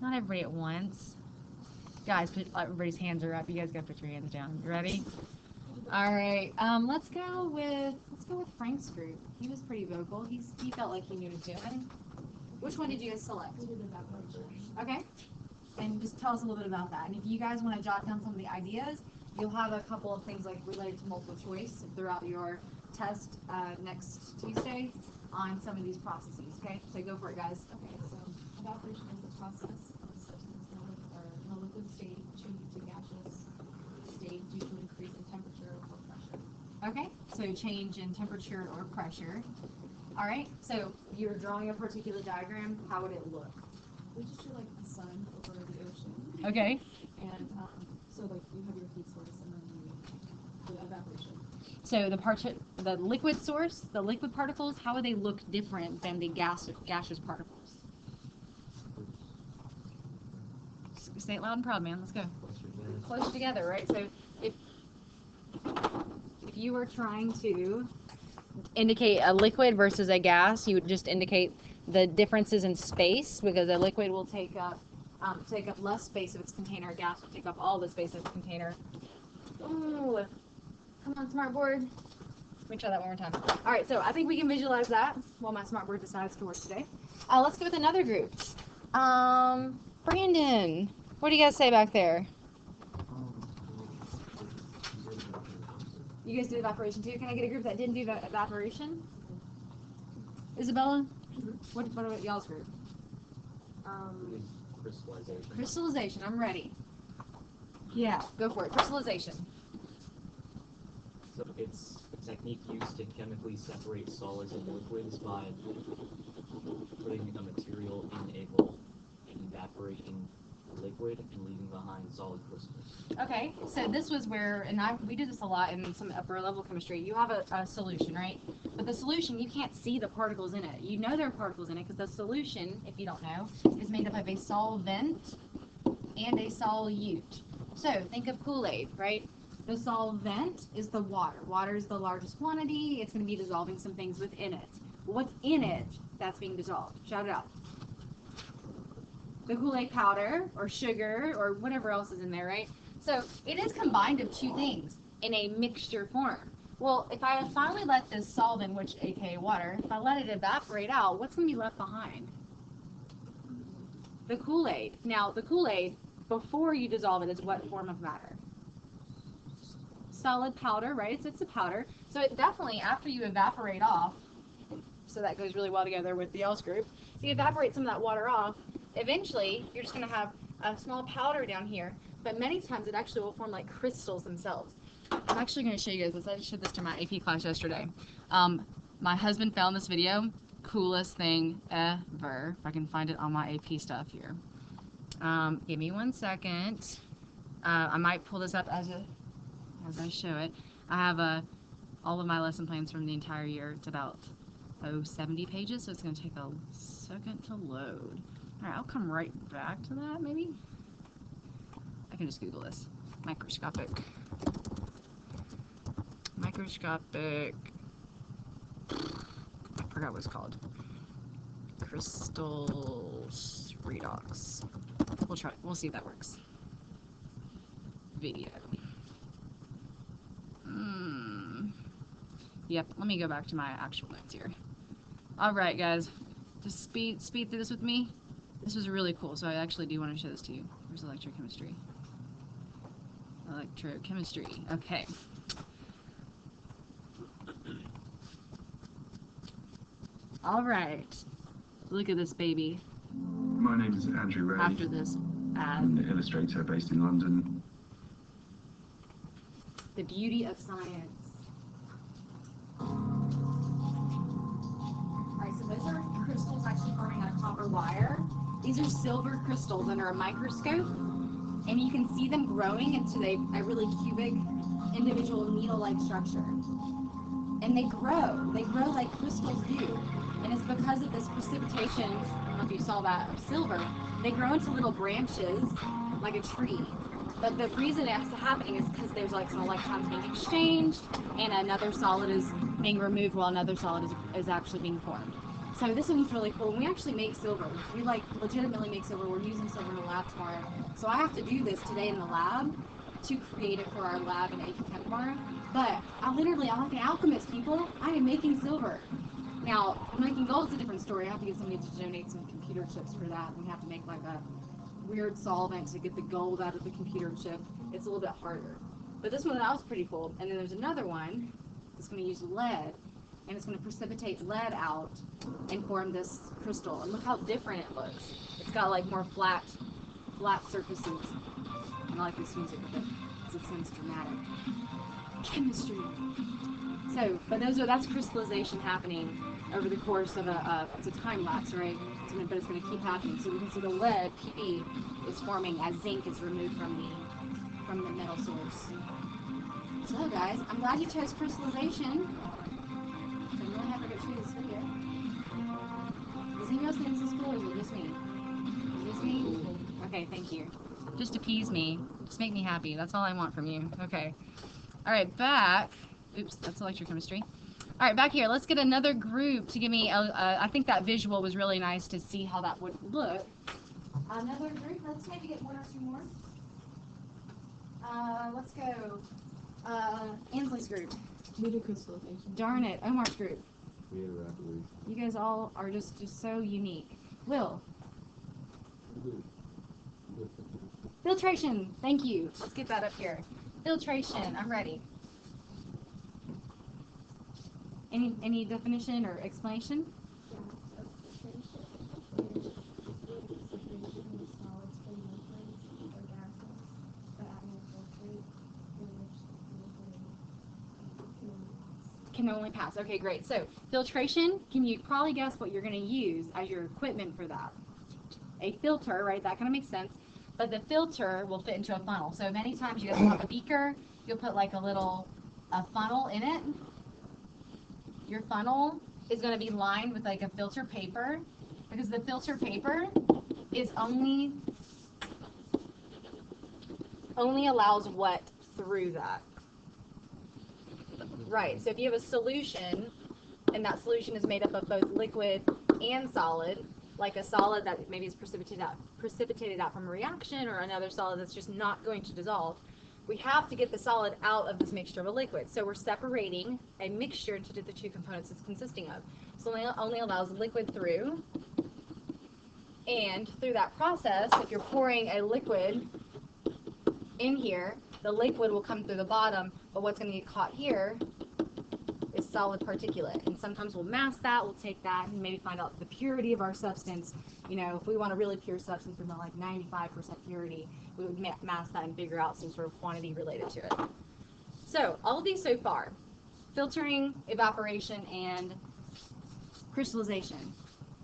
Not everybody at once. Guys, put, everybody's hands are up. You guys gotta put your hands down. You ready? All right. Let's go with Frank's group. He was pretty vocal. He felt like he knew what he was doing. Which one did you guys select? Okay. And just tell us a little bit about that. And if you guys want to jot down some of the ideas, you'll have a couple of things like related to multiple choice throughout your test next Tuesday on some of these processes. Okay. So go for it, guys. Okay. So evaporation is the process of a substance in a liquid state changing to gaseous state due to an increase in temperature or pressure. Okay, so change in temperature or pressure. All right, so you're drawing a particular diagram. How would it look? We just show like the sun over the ocean. Okay. And so like you have your heat source and then the evaporation. So the liquid source, the liquid particles, how would they look different than the gaseous particles? Say it loud and proud, man. Let's go. Close together, right? So if you were trying to indicate a liquid versus a gas, you would just indicate the differences in space, because a liquid will take up less space of its container. A gas will take up all the space of its container. Ooh, come on, smartboard. Let me try that one more time. All right, so I think we can visualize that while my smartboard decides to work today. Let's go with another group. Brandon, what do you guys say back there? You guys do evaporation too? Can I get a group that didn't do evaporation? Isabella? Mm-hmm. What about y'all's group? Crystallization. Crystallization, I'm ready. Yeah, go for it. Crystallization. So it's a technique used to chemically separate solids and liquids by putting a material in a bowl and evaporating the liquid and leaving behind solid crystals. Okay, so this was where, and we do this a lot in some upper level chemistry. You have a solution, right? But the solution, you can't see the particles in it. You know there are particles in it because the solution, if you don't know, is made up of a solvent and a solute. So think of Kool-Aid, right? The solvent is the water. Water is the largest quantity. It's going to be dissolving some things within it. What's in it that's being dissolved? Shout it out. The Kool-Aid powder or sugar or whatever else is in there, right? So it is combined of two things in a mixture form. Well, if I finally let this solvent, which aka water, if I let it evaporate out, what's going to be left behind? The Kool-Aid. Now, the Kool-Aid, before you dissolve it, is what form of matter? Solid powder, right? It's a powder. So it definitely, after you evaporate off, so that goes really well together with the else group, you evaporate some of that water off, eventually you're just going to have a small powder down here, but many times it actually will form like crystals themselves. I'm actually going to show you guys this. I showed this to my AP class yesterday. My husband found this video. Coolest thing ever. If I can find it on my AP stuff here. Give me 1 second. I might pull this up as I show it. I have all of my lesson plans from the entire year. It's about 70 pages, so it's going to take a second to load. Alright, I'll come right back to that, maybe? I can just Google this. Microscopic. I forgot what it's called. Crystals redox. We'll see if that works. Video. Yep, let me go back to my actual notes here. Alright guys, just speed through this with me. This was really cool, so I actually do want to show this to you. Where's electrochemistry? Electrochemistry, okay. Alright, look at this baby. My name is Andrew Ray. After this ad. I'm an illustrator based in London. The beauty of science. Alright, so those are crystals actually forming on a copper wire. These are silver crystals under a microscope, and you can see them growing into a really cubic, individual needle-like structure. And they grow like crystals do. And it's because of this precipitation, I don't know if you saw that, of silver, they grow into little branches like a tree. But the reason it's happening is because there's like some electrons being exchanged and another solid is being removed while another solid is actually being formed. So this one's really cool. We actually make silver. We like legitimately make silver. We're using silver in the lab tomorrow. So I have to do this today in the lab to create it for our lab in AP Chem tomorrow. But I'm like an alchemist, people. I am making silver. Now, making gold's a different story. I have to get somebody to donate some computer chips for that. We have to make like a weird solvent to get the gold out of the computer chip. It's a little bit harder. But this one, that was pretty cool. And then there's another one that's going to use lead. And it's going to precipitate lead out and form this crystal. And look how different it looks. It's got like more flat surfaces. And I like this music with it because it sounds dramatic. Chemistry. So, but that's crystallization happening over the course of it's a time lapse, right? But it's going to keep happening. So we can see the lead, Pb, is forming as zinc is removed from the metal source. So guys, I'm glad you chose crystallization. I'm really happy to show you this video. Does anyone else think this is cool, or is it just me? Is it just me? Okay, thank you. Just appease me. Just make me happy. That's all I want from you. Okay. All right, back. Oops, that's electrochemistry. All right, back here. Let's get another group to give me. I think that visual was really nice to see how that would look. Another group. Let's maybe get one or two more. Let's go. Ansley's group. Beta crystallization. Darn it, Omar's group. Creative evaporation. You guys all are just so unique. Will. Filtration. Thank you. Let's get that up here. Filtration. I'm ready. Any definition or explanation? Can only pass. Okay, great. So filtration, can you probably guess what you're going to use as your equipment for that? A filter, right? That kind of makes sense. But the filter will fit into a funnel. So many times you guys have a beaker, you'll put like a funnel in it. Your funnel is going to be lined with like a filter paper, because the filter paper is only allows wet through that. Right, so if you have a solution, and that solution is made up of both liquid and solid, like a solid that maybe is precipitated out from a reaction, or another solid that's just not going to dissolve, we have to get the solid out of this mixture of a liquid. So we're separating a mixture into the two components it's consisting of. So it only allows liquid through, and through that process, if you're pouring a liquid in here, the liquid will come through the bottom, but what's going to get caught here is solid particulate. And sometimes we'll mask that, we'll take that and maybe find out the purity of our substance. You know, if we want a really pure substance with like 95% purity, we would mask that and figure out some sort of quantity related to it. So all of these so far, filtering, evaporation, and crystallization.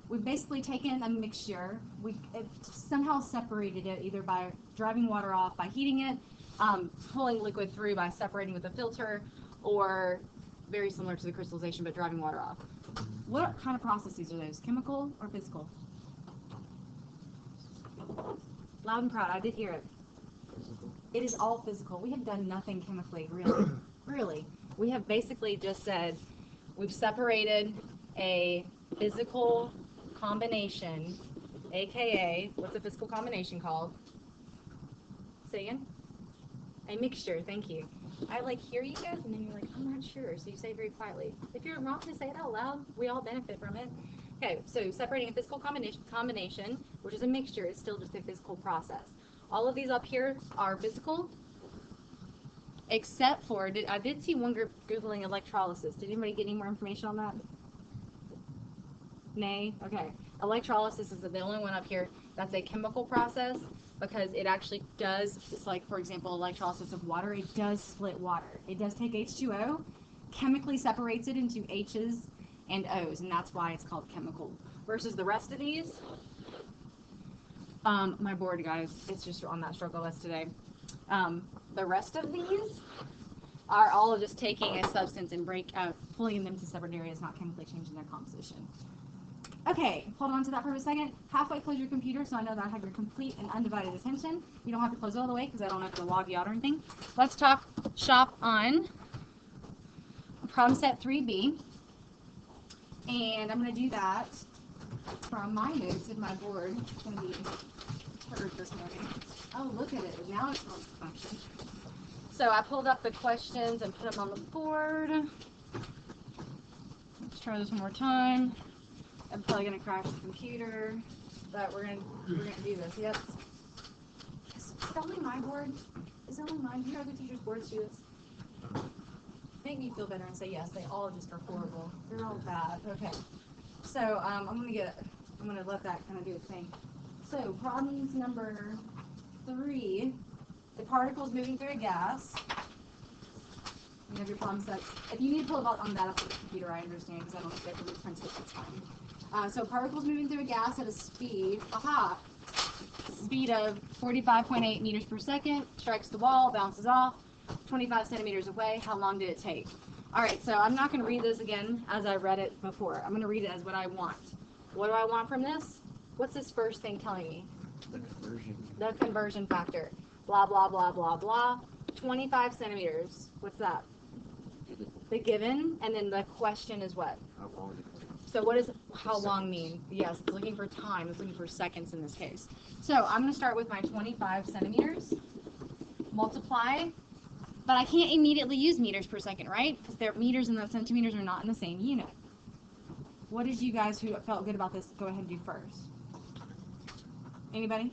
We've basically taken a mixture, we've somehow separated it either by driving water off, by heating it, pulling liquid through by separating with a filter, or very similar to the crystallization but driving water off. What kind of processes are those? Chemical or physical? Loud and proud, I did hear it. It is all physical. We have done nothing chemically, really. Really. We have basically just said we've separated a physical combination, aka, what's a physical combination called? Say again? A mixture, thank you. I like hear you guys and then you're like, I'm not sure, so you say it very quietly. If you're wrong to say it out loud, we all benefit from it. Okay, so separating a physical combination, which is a mixture, is still just a physical process. All of these up here are physical, except for, I did see one group Googling electrolysis. Did anybody get any more information on that? Nay? Okay. Electrolysis is the only one up here that's a chemical process, because it actually does, it's like, for example, electrolysis of water, it does split water. It does take H2O, chemically separates it into H's and O's, and that's why it's called chemical. Versus the rest of these, my board, guys, it's just on that struggle list today. The rest of these are all just taking a substance and pulling them to separate areas, not chemically changing their composition. Okay, hold on to that for a second. Halfway close your computer so I know that I have your complete and undivided attention. You don't have to close it all the way because I don't have to log you out or anything. Let's talk shop on problem set 3B. And I'm going to do that from my notes in my board. It's going to be turd this morning. Oh, look at it. Now it's supposed to function. So I pulled up the questions and put them on the board. Let's try this one more time. I'm probably going to crash the computer, but we're gonna do this. Yep. Is it only my board? Is it only mine? Do your other teachers' boards do this? Make me feel better and say yes. They all just are horrible. They're all bad. Okay. So I'm gonna let that kind of do its thing. So problems number 3. The particles moving through a gas. You have your problem set. If you need to pull it on that up on the computer, I understand because I don't think they're printed. That's fine. So particles moving through a gas at a speed. Speed of 45.8 meters per second. Strikes the wall, bounces off. 25 centimeters away. How long did it take? All right. So I'm not going to read this again as I read it before. I'm going to read it as what I want. What do I want from this? What's this first thing telling me? The conversion. The conversion factor. Blah, blah, blah, blah, blah. 25 centimeters. What's that? The given, and then the question is what? How long? So what does how long mean? Yes, it's looking for time. It's looking for seconds in this case. So I'm going to start with my 25 centimeters. Multiply. But I can't immediately use meters per second, right? Because their meters and the centimeters are not in the same unit. What did you guys who felt good about this go ahead and do first? Anybody?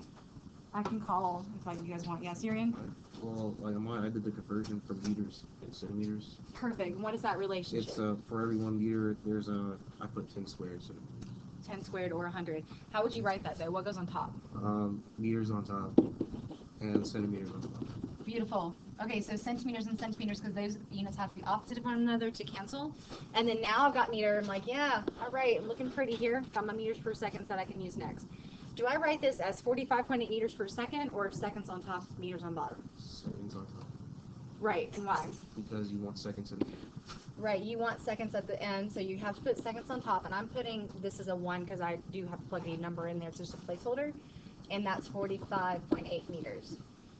I can call if you guys want. Yeah, Syrian? Well, like mine, I did the conversion from meters and centimeters. Perfect. What is that relationship? It's for every 1 meter, there's I put 10 squared. So 10 squared or 100. How would you write that though? What goes on top? meters on top and centimeters on top. Beautiful. Okay, so centimeters and centimeters, because those units have to be opposite of one another to cancel. And then now I've got meter. I'm like, yeah, all right, I'm looking pretty here. Got my meters per second that I can use next. Do I write this as 45.8 meters per second or seconds on top, meters on bottom? Seconds on top. Right, and why? Because you want seconds in the end. Right, you want seconds at the end, so you have to put seconds on top. And I'm putting this as a 1 because I do have to plug a number in there. It's just a placeholder. And that's 45.8 meters.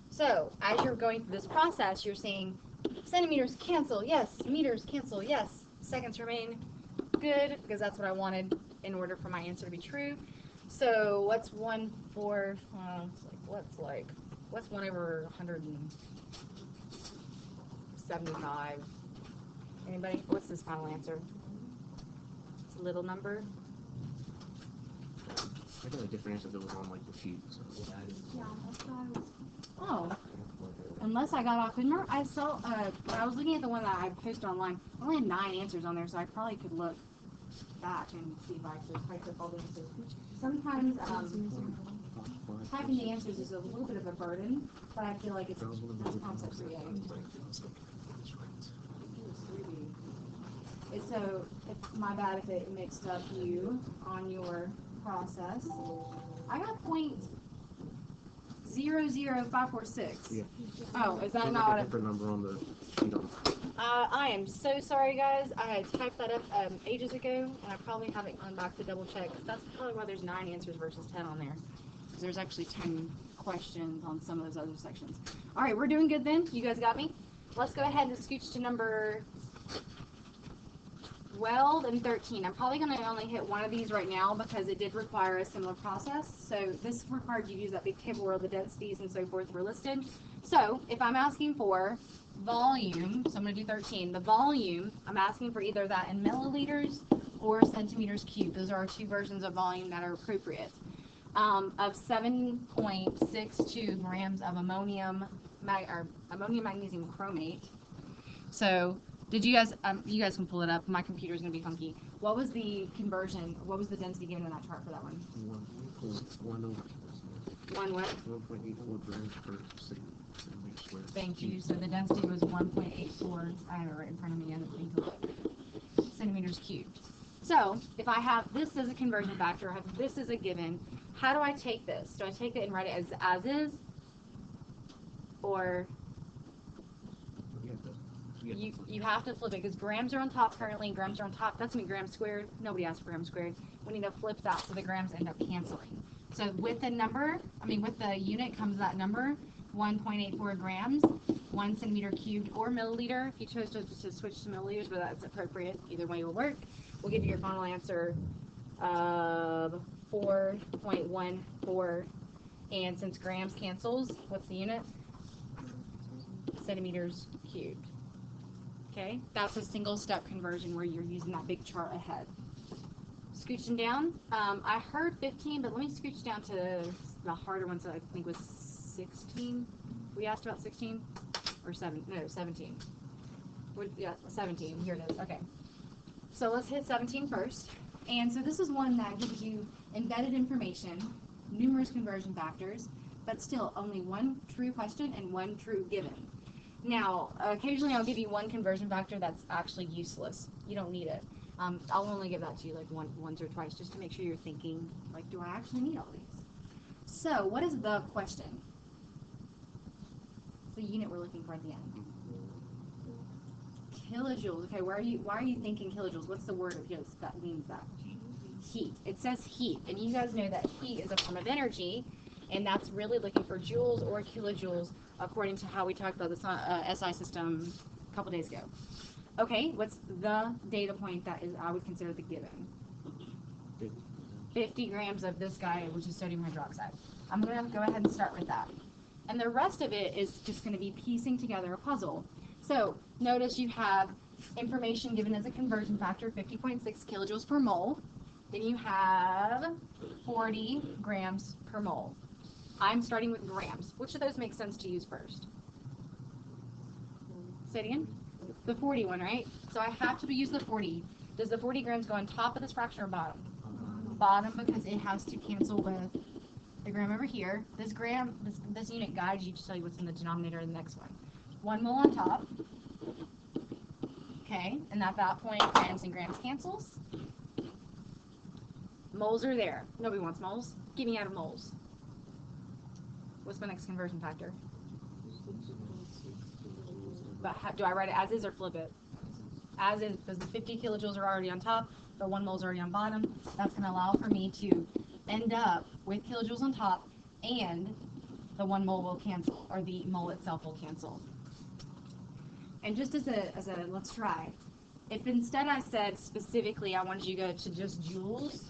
So as you're going through this process, you're saying centimeters cancel, yes. Meters cancel, yes. Seconds remain, good, because that's what I wanted in order for my answer to be true. So what's 1 for, what's 1 over 175? Anybody? What's this final answer? It's a little number. I got a different answer that was on like the sheet. So. Yeah, that's what I was. Oh, unless I got off. Remember, I saw, when I was looking at the one that I posted online, I only had 9 answers on there, so I probably could look back and see if I actually typed up all the answers. Sometimes typing the answers is a little bit of a burden, but I feel like it's concept creating. It's so, my bad if it mixed up you on your process. I got 0.00546. Yeah. Oh, is that There's not like a different number on the sheet on. I am so sorry, guys. I had typed that up ages ago, and I probably haven't gone back to double check. That's probably why there's 9 answers versus 10 on there. Because there's actually 10 questions on some of those other sections. All right, we're doing good then. You guys got me? Let's go ahead and scooch to number 12 and 13. I'm probably going to only hit one of these right now because it did require a similar process. So this required you to use that big table where the densities and so forth were listed. So if I'm asking for volume, so I'm going to do 13. The volume, I'm asking for either that in milliliters or centimeters cubed. Those are our 2 versions of volume that are appropriate. Of 7.62 grams of ammonium magnesium chromate. So did you guys can pull it up. My computer's going to be funky. What was the conversion? What was the density given in that chart for that one? 1 over. 1 what? 1.84 grams per centimeter squared. Thank you. So the density was 1.84. I have it right in front of me. I didn't think to look. Centimeters cubed. So if I have this as a conversion factor, I have this as a given, how do I take this? Do I take it and write it as is? Or you have to flip it because grams are on top currently and grams are on top. That's going to be grams squared. Nobody asked for grams squared. We need to flip that so the grams end up canceling. So with the number, with the unit comes that number, 1.84 grams, 1 centimeter cubed or milliliter. If you chose to switch to milliliters, but that's appropriate, either way will work. will give you your final answer of 4.14. And since grams cancels, what's the unit? Centimeters cubed. Okay, that's a single step conversion where you're using that big chart ahead. Scooching down, I heard 15, but let me scooch down to the harder ones that I think was 16. We asked about 16 or 17. Yeah, 17. Here it is. Okay. So let's hit 17 first. And so this is one that gives you embedded information, numerous conversion factors, but still only one true question and one true given. Now, occasionally I'll give you one conversion factor that's actually useless. You don't need it. I'll only give that to you like once or twice just to make sure you're thinking, like, do I actually need all these? So, what is the question? It's the unit we're looking for at the end. Kilojoules. Okay, why are you thinking kilojoules? What's the word that means that? Heat. It says heat, and you guys know that heat is a form of energy, and that's really looking for joules or kilojoules according to how we talked about the SI system a couple days ago. Okay, what's the data point that is I would consider the given? 50 grams of this guy, which is sodium hydroxide. I'm going to go ahead and start with that. And the rest of it is just going to be piecing together a puzzle. So notice you have information given as a conversion factor, 50.6 kilojoules per mole. Then you have 40 grams per mole. I'm starting with grams. Which of those makes sense to use first? Say it again? The 40 one, right? So I have to use the 40. Does the 40 grams go on top of this fraction or bottom? Bottom, because it has to cancel with the gram over here. This unit guides you to tell you what's in the denominator of the next one. 1 mole on top. Okay, and at that point, grams and grams cancels. Moles are there. Nobody wants moles. Get me out of moles. What's my next conversion factor? But do I write it as is or flip it? As is, because the 50 kilojoules are already on top, the 1 mole is already on bottom. That's going to allow for me to end up with kilojoules on top, and the 1 mole will cancel, or the mole itself will cancel. And just as a let's try, if instead I said specifically I wanted you to go to just joules,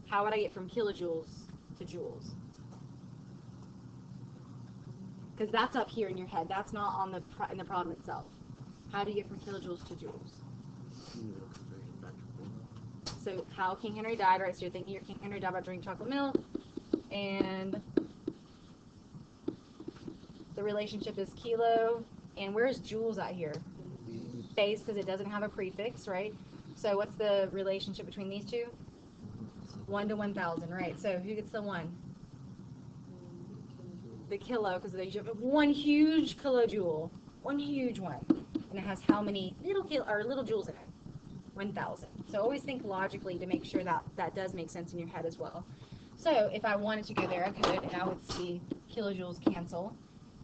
how would I get from kilojoules to joules? Because that's up here in your head. That's not on in the problem itself. How do you get from kilojoules to joules? So how King Henry died, right? So you're thinking your King Henry died by drinking chocolate milk, and the relationship is kilo. And where's joules at here? Base, because it doesn't have a prefix, right? So what's the relationship between these two? 1 to 1,000, right? So who gets the 1? The kilo, because you have one huge kilojoule, one huge one, and it has how many little joules in it? 1,000. So always think logically to make sure that that does make sense in your head as well. So if I wanted to go there, I could, and I would see kilojoules cancel,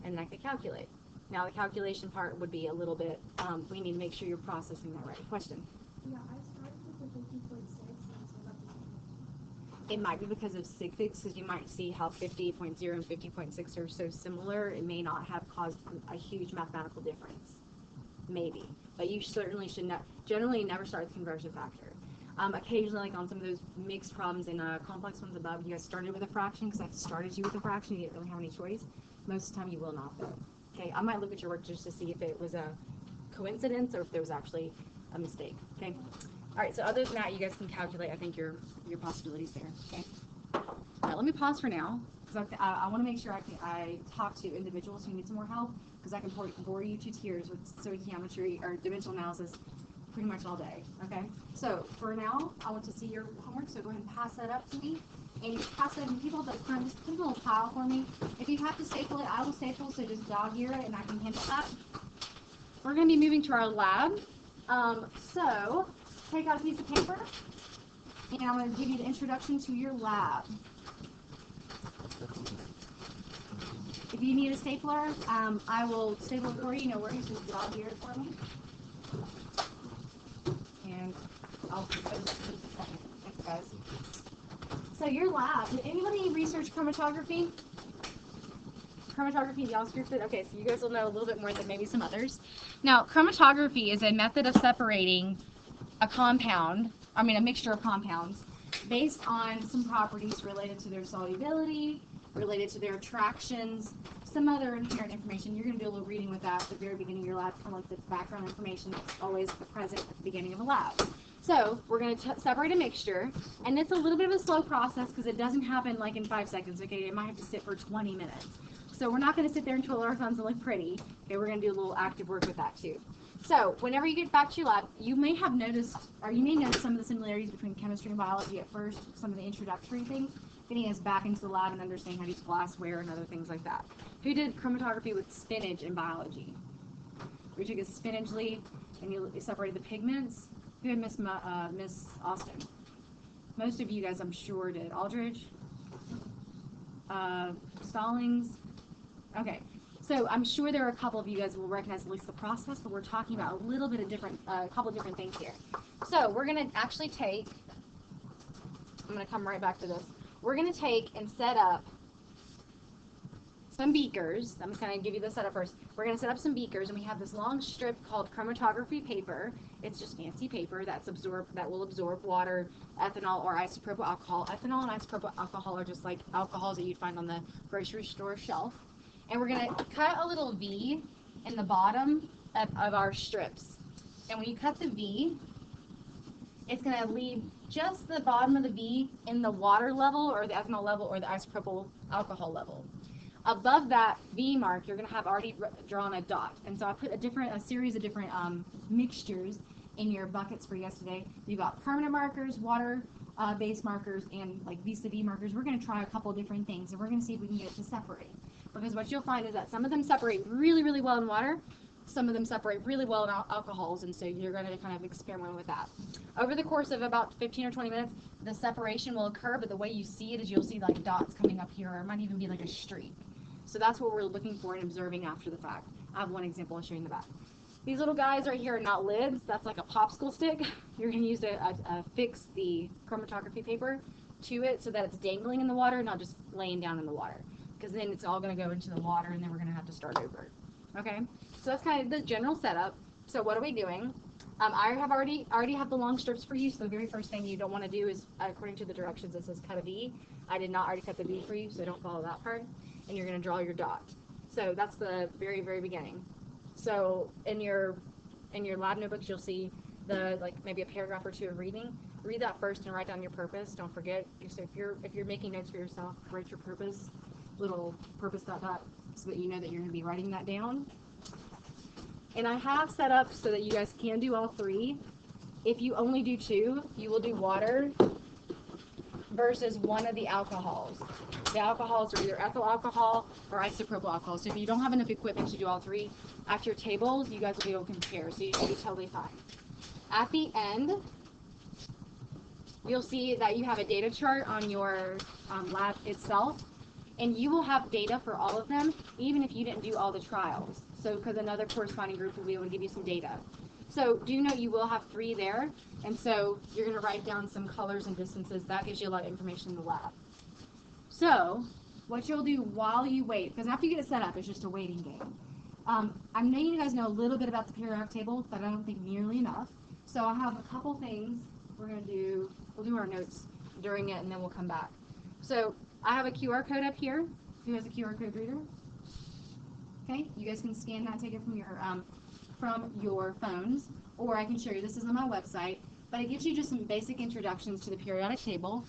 and I could calculate. Now the calculation part would be a little bit, we need to make sure you're processing that right. Question? Yeah, I started with the 50.6 and so about It might be because of sig figs, because you might see how 50.0 and 50.6 are so similar. It may not have caused a huge mathematical difference. Maybe. But you certainly should generally never start with conversion factor. Occasionally, like on some of those mixed problems and complex ones above, you guys started with a fraction because I started you with a fraction. You didn't really have any choice. Most of the time, you will not, though. Okay, I might look at your work just to see if it was a coincidence or if there was actually a mistake. Okay. All right. So other than that, you guys can calculate. I think your possibilities there. Okay. All right. Let me pause for now because I want to make sure I talk to individuals who need some more help because I can bore you to tears with stoichiometry or dimensional analysis pretty much all day. Okay. So for now, I want to see your homework. So go ahead and pass that up to me. And you pass it, and people at the front, just put a little pile for me. If you have to staple it, I will staple, so just dog ear it, and I can handle that. We're going to be moving to our lab. So, take out a piece of paper, and I'm going to give you the introduction to your lab. If you need a stapler, I will staple it for you. No worries, just dog ear it for me. And I'll just a second. Thanks, guys. So your lab, did anybody research chromatography? Chromatography, y'all scripted? Okay, so you guys will know a little bit more than maybe some others. Now, chromatography is a method of separating a mixture of compounds based on some properties related to their solubility, related to their attractions, some other inherent information. You're going to do a little reading with that at the very beginning of your lab, kind of like the background information that's always present at the beginning of a lab. So we're going to separate a mixture, and it's a little bit of a slow process because it doesn't happen like in 5 seconds, okay? It might have to sit for 20 minutes. So we're not going to sit there and twiddle our thumbs and look pretty. Okay, we're going to do a little active work with that too. So whenever you get back to your lab, you may have noticed, or you may notice some of the similarities between chemistry and biology at first, some of the introductory things, getting us back into the lab and understanding how to use glassware and other things like that. Who did chromatography with spinach in biology? We took a spinach leaf and you separated the pigments. Who had Miss Austin? Most of you guys, I'm sure, did. Aldridge? Stallings? Okay. So I'm sure there are a couple of you guys who will recognize at least the process, but we're talking about a little bit of different, a couple of different things here. So we're going to actually take, I'm going to come right back to this. We're going to take and set up some beakers. I'm just going to give you the setup first. We're going to set up some beakers, and we have this long strip called chromatography paper. It's just fancy paper that will absorb water, ethanol, or isopropyl alcohol. Ethanol and isopropyl alcohol are just like alcohols that you'd find on the grocery store shelf. And we're going to cut a little V in the bottom of our strips. And when you cut the V, it's going to leave just the bottom of the V in the water level or the ethanol level or the isopropyl alcohol level. Above that V mark, you're going to have already drawn a dot. And so I put a series of different mixtures in your buckets for you guys today. You've got permanent markers, water-based markers, and like vis-a-vis markers. We're going to try a couple different things, and we're going to see if we can get it to separate. Because what you'll find is that some of them separate really, really well in water. Some of them separate really well in alcohols, and so you're going to kind of experiment with that. Over the course of about 15 or 20 minutes, the separation will occur, but the way you see it is you'll see like dots coming up here, or it might even be like a streak. So that's what we're looking for and observing after the fact. I have one example I'll show you in the back. These little guys right here are not lids. That's like a popsicle stick. You're going to use to fix the chromatography paper to it so that it's dangling in the water, not just laying down in the water. Because then it's all going to go into the water, and then we're going to have to start over. Okay? So that's kind of the general setup. So what are we doing? I have already have the long strips for you, so the very first thing you don't want to do is, according to the directions, it says cut a V. I did not already cut the V for you, so don't follow that part. And you're going to draw your dot. So that's the very, very beginning. So in your lab notebooks, you'll see maybe a paragraph or two of reading. Read that first and write down your purpose. Don't forget. So if you're making notes for yourself, write your purpose, little purpose dot, so that you know that you're going to be writing that down. And I have set up so that you guys can do all three. If you only do two, you will do water versus one of the alcohols. The alcohols are either ethyl alcohol or isopropyl alcohol. So if you don't have enough equipment to do all three, at your tables, you guys will be able to compare. So you should be totally fine. At the end, you'll see that you have a data chart on your lab itself. And you will have data for all of them, even if you didn't do all the trials. So, because another corresponding group will be able to give you some data. So, do know you will have 3 there, and so you're going to write down some colors and distances. That gives you a lot of information in the lab. So, what you'll do while you wait, because after you get it set up, it's just a waiting game. I know you guys know a little bit about the periodic table, but I don't think nearly enough. So, I have a couple things we're going to do. We'll do our notes during it, and then we'll come back. So, I have a QR code up here. Who has a QR code reader? Okay, you guys can scan that, take it from your phones, or I can show you. This is on my website, but it gives you just some basic introductions to the periodic table,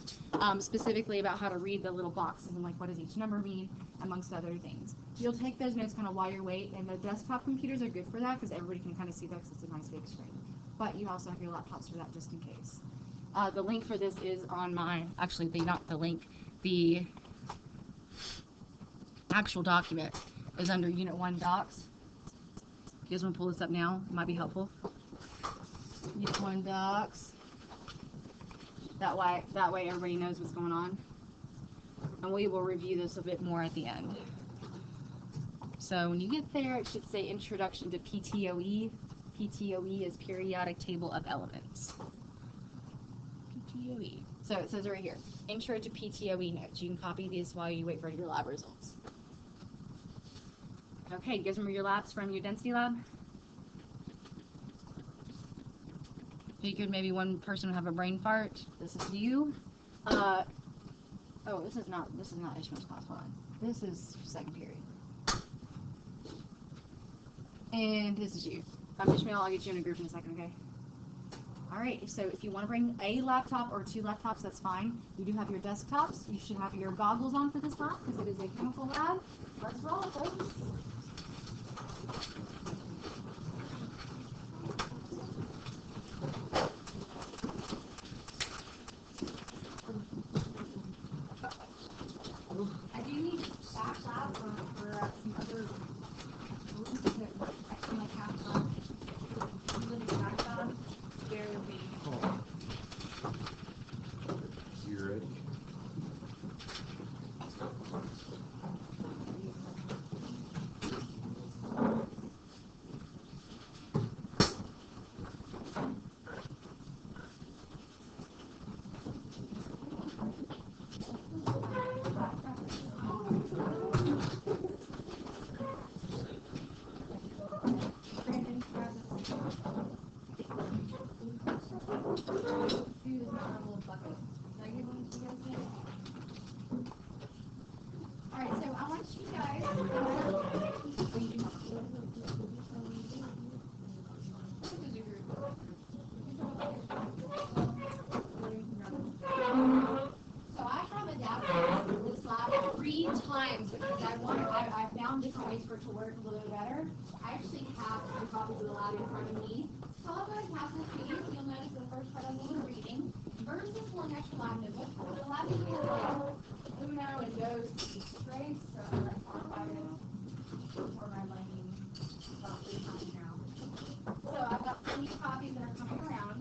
specifically about how to read the little boxes and like what does each number mean, amongst other things. You'll take those notes kind of while you're waiting, and the desktop computers are good for that because everybody can kind of see that because it's a nice big screen. But you also have your laptops for that just in case. The link for this is on my, the actual document is under Unit 1 Docs. You guys want to pull this up now? It might be helpful. Unit 1 Docs. That way everybody knows what's going on. And we will review this a bit more at the end. So when you get there, it should say Introduction to PTOE. PTOE is Periodic Table of Elements. PTOE. So it says right here, Intro to PTOE notes. You can copy these while you wait for your lab results. Okay, you guys remember your labs from your density lab? Figured maybe one person would have a brain fart. This is you. Oh, this is not Ishmael's class. Hold on. This is second period. And this is you. Ishmael, I'll get you in a group in a second, okay? Alright, so if you want to bring a laptop or 2 laptops, that's fine. You do have your desktops. You should have your goggles on for this lab because it is a chemical lab. Let's roll, folks. I do need back lab for some other rooms that I can like have living back lab. There will be. You ready? Alright, so I want you guys so I have adapted this lab 3 times because I found different ways for it to work a little bit better. I actually have 3 copies of the lab in front of me. So I'll go ahead and pass this to you. You'll notice the first part I'm going to be reading versus one extra lab notebook. The lab notebook has Uno and goes straight, so I'm like 5 minutes before my lightning about 3 times now. So I've got 20 copies that are coming around.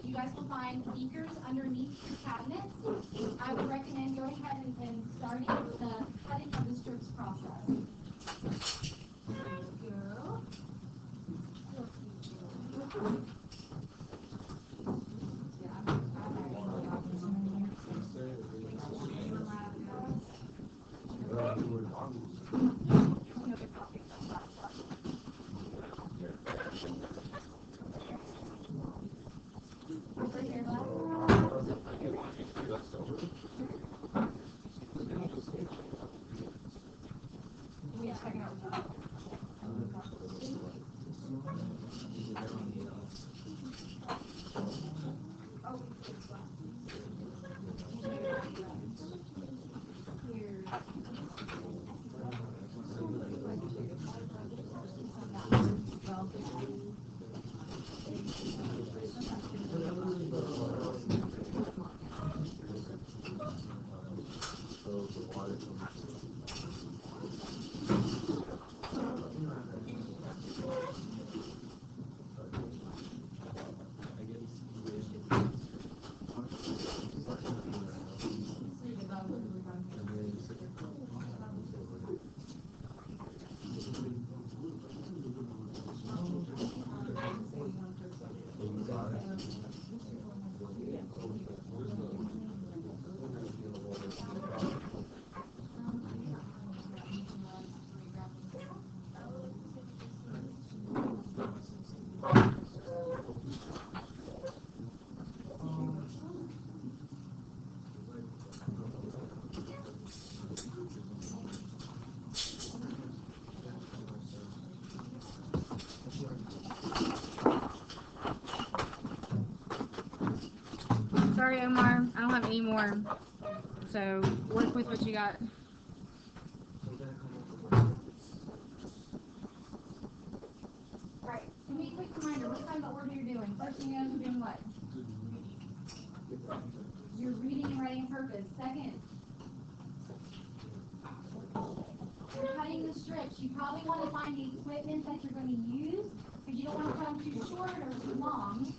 You guys will find beakers underneath your cabinets. I would recommend going ahead and starting the cutting of the strips process. Go. Sorry, Omar. I don't have any more. So work with what you got. Alright, give me a quick reminder. What kind of order you're doing? First thing you guys are doing what? You're reading and writing purpose. Second, you're cutting the strips. You probably want to find the equipment that you're going to use because you don't want to cut them too short or too long.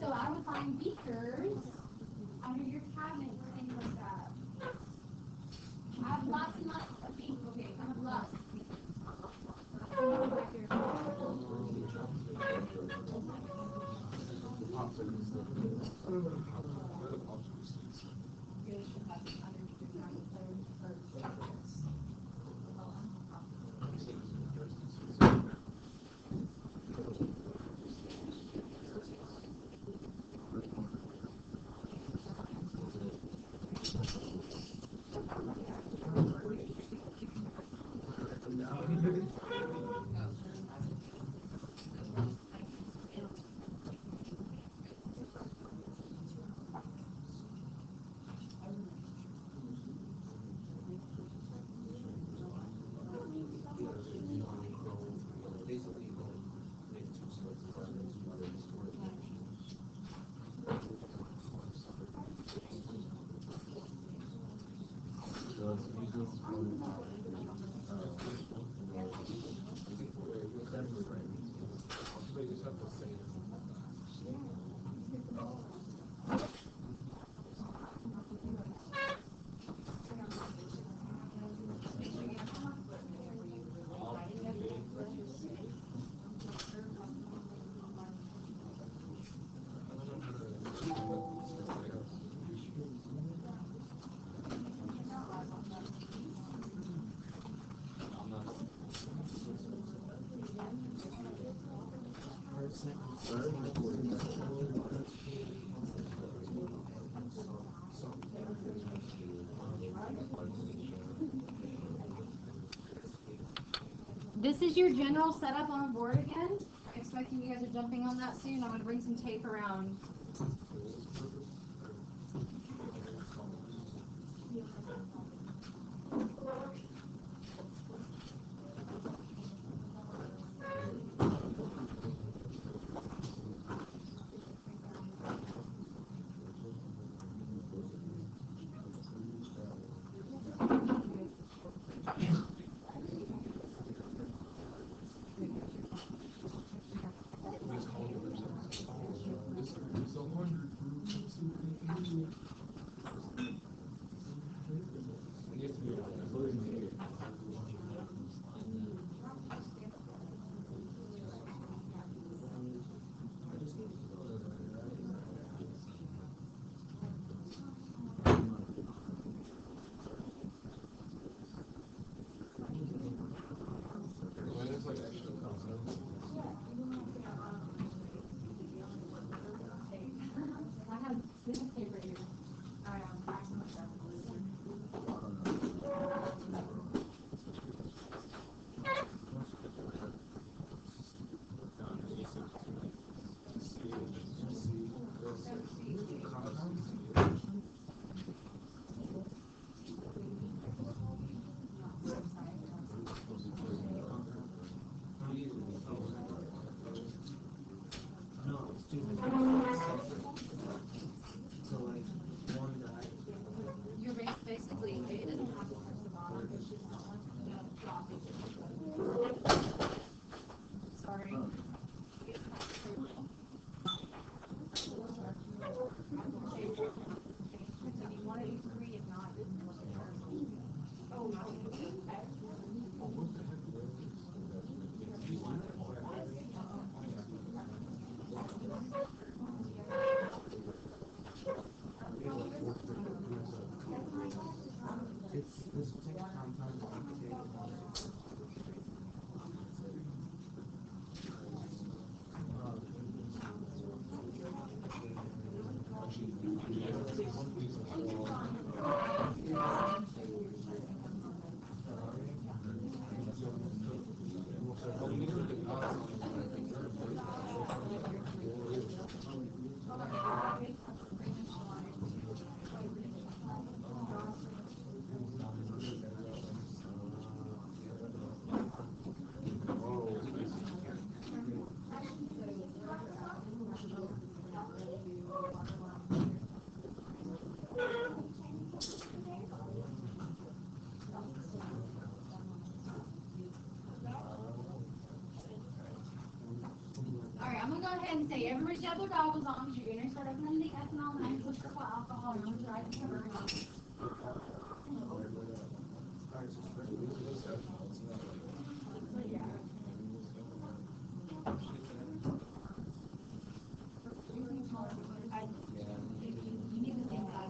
So I would find beakers under your cabinet or things like that. I have lots and lots of beakers. Okay, I have lots. Back here. This is your general setup on a board again. Expecting you guys are jumping on that soon. I'm going to bring some tape around. Your base basically it doesn't have to touch the bottom. It's just not like sorry. If you want to use 3, if not, Alright, I'm going to go ahead and say everybody have their goggles on because you're going to start opening the ethanol and unsubscribable alcohol and I'm trying to cover it. You need to think about it.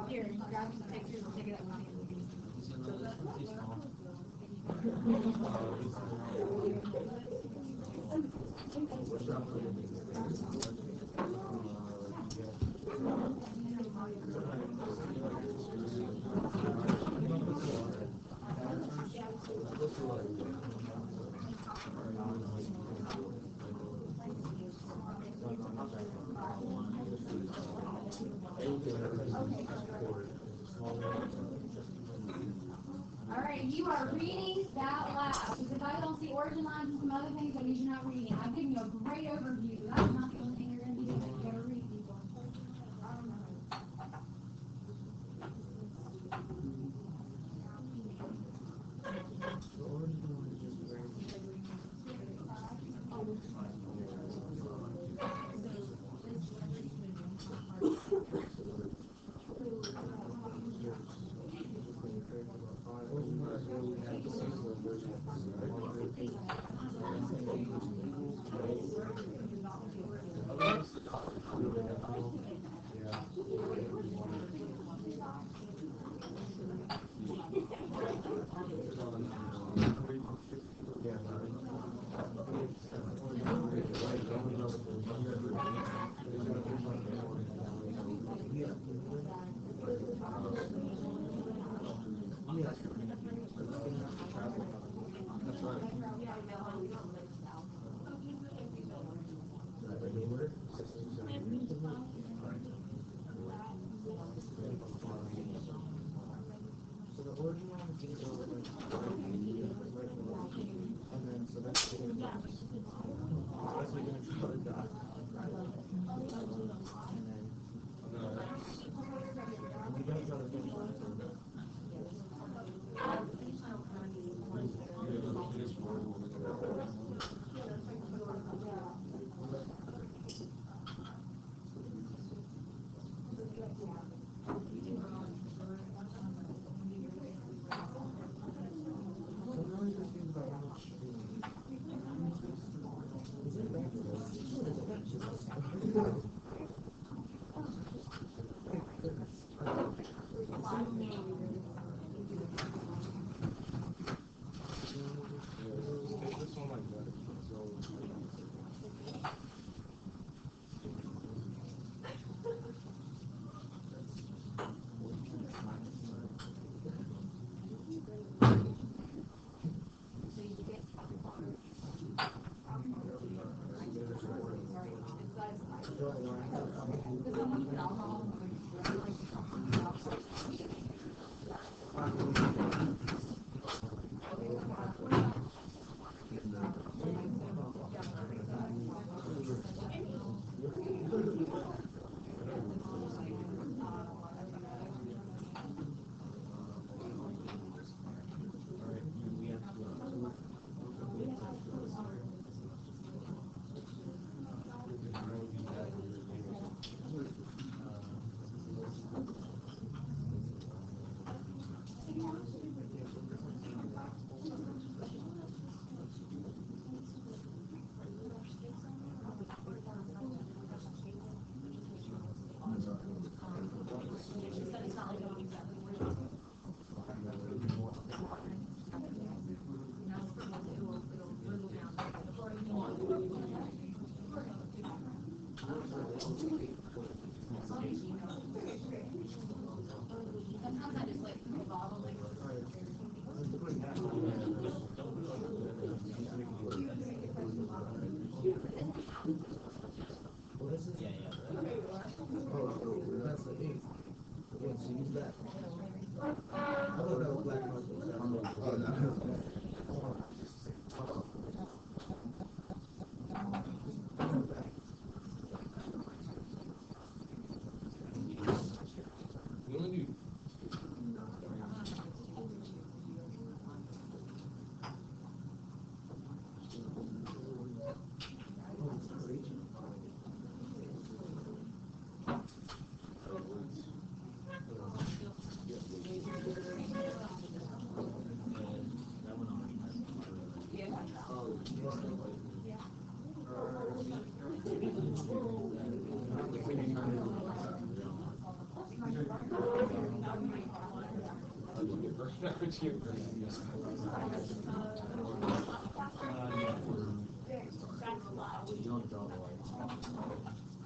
Here, grab some pictures and take it up with me. All right, you are reading that last. Because if I don't see origin lines and some other things, that means you're not reading. I'm giving you a great overview, but that's not the only thing you're going to be doing. You got to read people.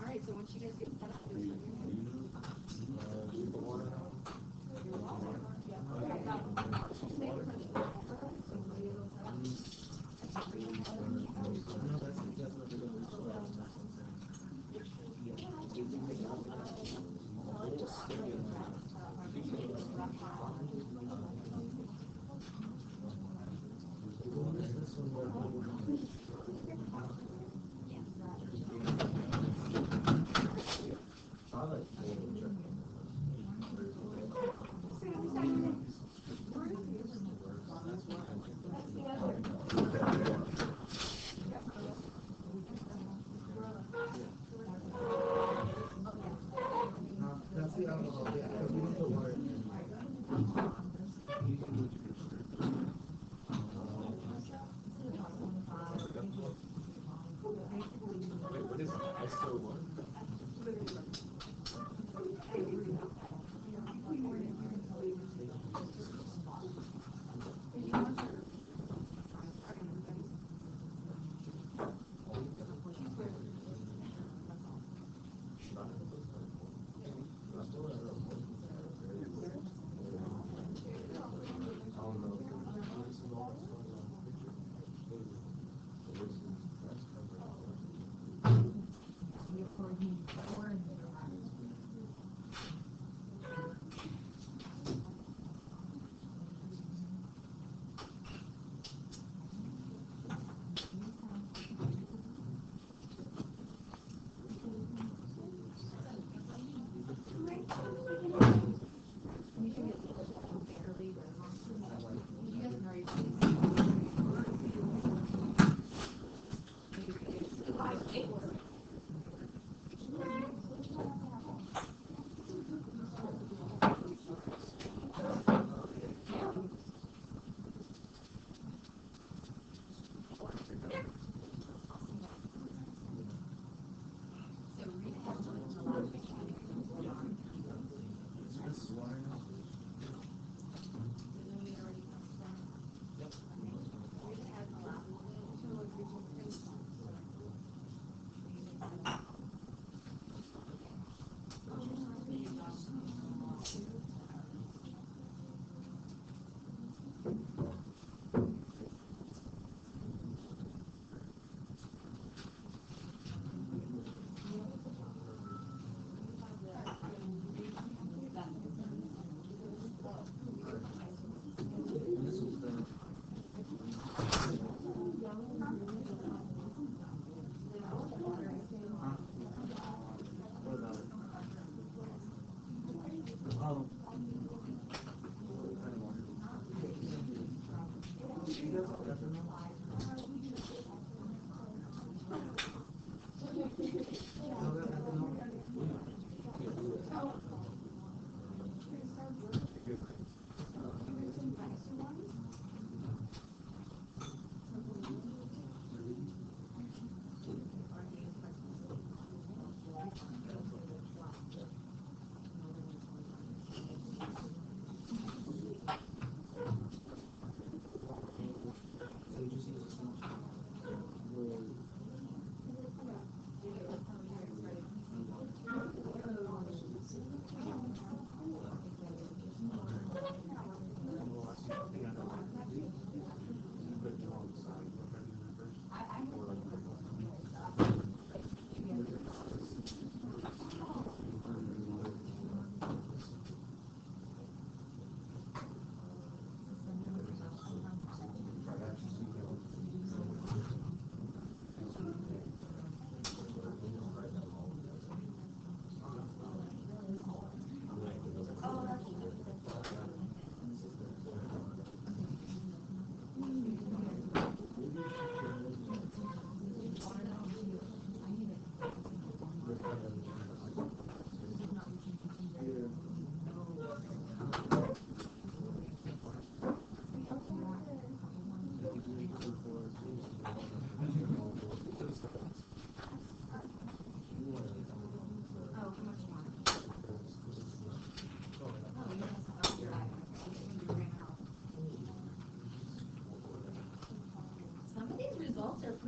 Alright, so once you guys get set up,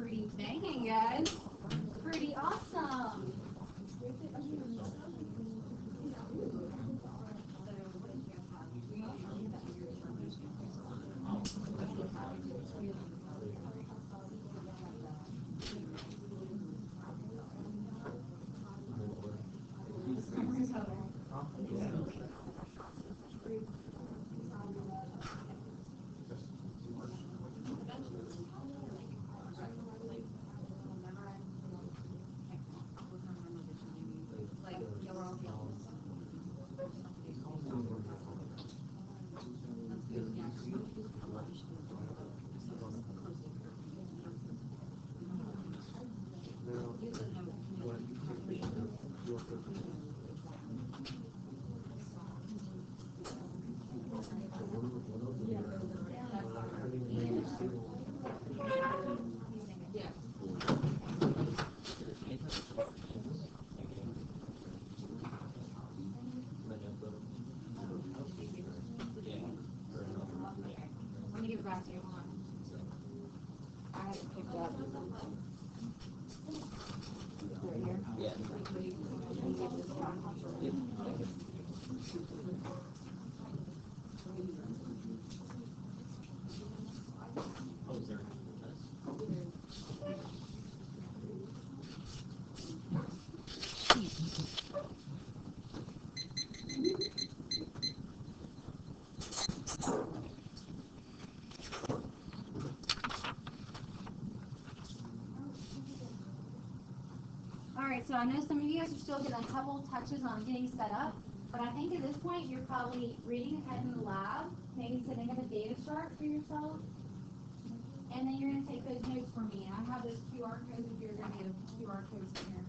pretty banging, guys. Pretty awesome. Let me give it back to you. Hold on. I have it picked up. Right here. Oh, is there? Alright, so I know some of you guys are still getting a couple touches on getting set up, but I think at this point you're probably reading ahead in the lab, maybe setting up a data chart for yourself, and then you're going to take those notes for me. And I have those QR codes if you're going to get QR codes in here.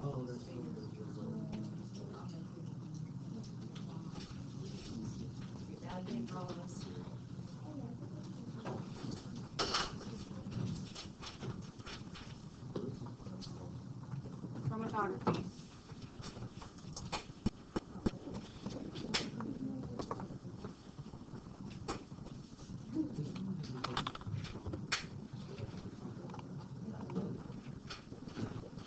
Oh, there's so many. Chromatography.